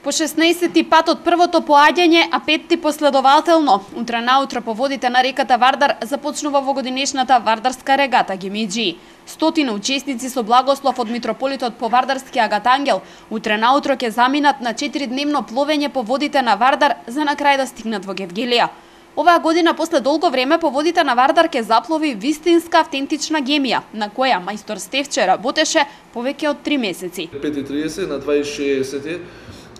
По 16-ти пат од првото поаѓање, а 5-ти последователно, утре наутро по водите на реката Вардар започнува вогодинешната Вардарска регата Гемиджи. Стотина учесници со благослов од митрополитот по Вардарски Агат Ангел утре наутро ќе заминат на 4-дневно пловење по водите на Вардар за на крај да стигнат во Гевгелија. Оваа година после долго време по водите на Вардар ќе заплови вистинска автентична гемија, на која мајстор Стефче работеше повеќе од 3 месеци. 5:30 на 2:60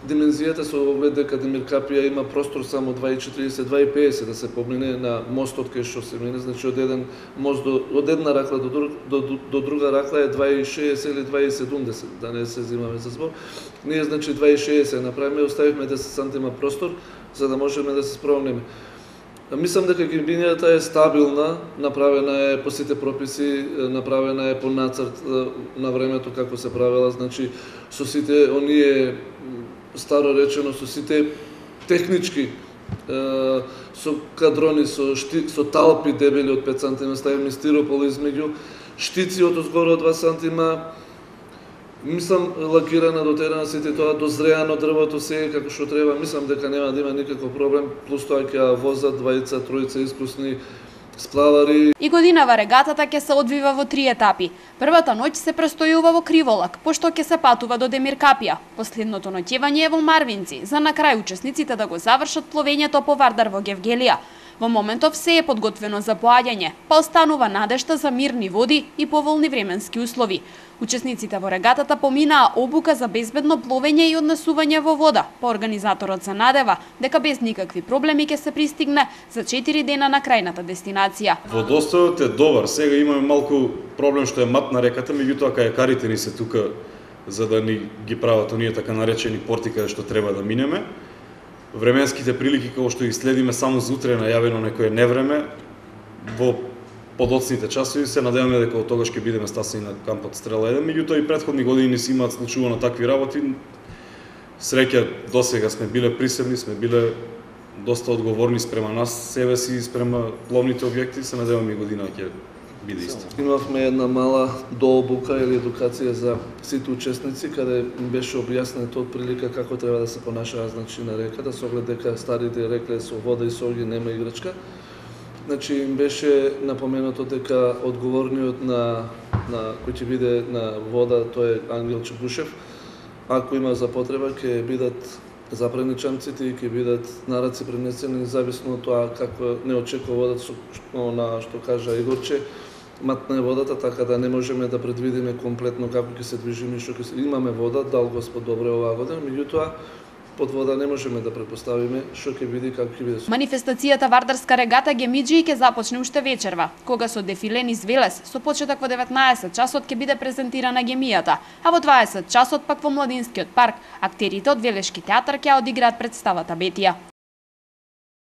димензијата со оглед дека Демиркапија има простор само 2:40, 2:50 да се помине на мостот кај што се мине, значи од еден мост од една ракла до друга ракла е 2:60 или 2:70, да не се взимаме за збор. Ние значи 2:60 направиме, оставивме 10 сантима простор за да можеме да се справиме. Мислам дека гемињата е стабилна, направена е по сите прописи, направена е по нацрт на времето како се правела, значи со сите оние старо речено со сите технички со кадрони, со талпи дебели од 5 сантима, ставиме стиропол измеѓу, штици од озгоре од 2 сантима. Мислам лакирана, дотерана сите тоа, дозреано дрвото се како што треба. Мислам дека нема да има никаков проблем, плюс тоа ќе возат двајца, тројца искусни сплавари. И годинава регатата ќе се одвива во 3 етапи. Првата ноќ се престојува во Криволак, пошто ќе се патува до Демиркапија. Последното ноќевање е во Марвинци, за на крај учесниците да го завршат пловењето по Вардар во Гевгелија. Во моментов се е подготвено за поаѓање, па останува надежта за мирни води и поволни временски услови. Учесниците во регатата поминаа обука за безбедно пловење и однесување во вода, па организаторот се надева дека без никакви проблеми ќе се пристигне за 4 дена на крајната дестинација. Водостојот е добар, сега имаме малку проблем што е мат на реката, меѓутоа кајакарите ни се тука за да ни ги прават оние така наречени порти каде што треба да минеме. Временските прилики како што ги следиме само за утре најавено некое невреме во подоцните часови, се надеваме дека од тогаш ќе бидеме стасени на кампот Стрела 1, меѓутоа и претходни години се имаат случувано такви работи. Среќа досега сме биле присебни, сме биле доста одговорни спрема нас, себе си и спрема пловните објекти, се надеваме и година ќе биде исто. Имавме една мала дообука или едукација за сите учесници, каде им беше објаснето од прилика како треба да се понашаат значи на реката, со оглед дека старите рекле со вода и со оѓ нема играчка. Значи им беше напоменато дека одговорниот на кој ќе биде на вода, тој е Ангел Чепушев. Ако има за потреба ќе бидат запрени чамците и ќе бидат нараци пренесени зависно од тоа како не очекува водата на што кажа Игорче. Матна е водата, така да не можеме да предвидиме комплетно како ќе се движиме, што ќе се... Имаме вода, дал Господ добре оваа година, меѓутоа под вода не можеме да претпоставиме што ќе биде и како ќе биде. Манифестацијата Вардарска регата Гемиджи ќе започне уште вечерва, кога со дефиле низ Велес со почеток во 19 часот ќе биде презентирана гемијата, а во 20 часот пак во Младинскиот парк актерите од Велешки театар ќе одиграат представата Бетија.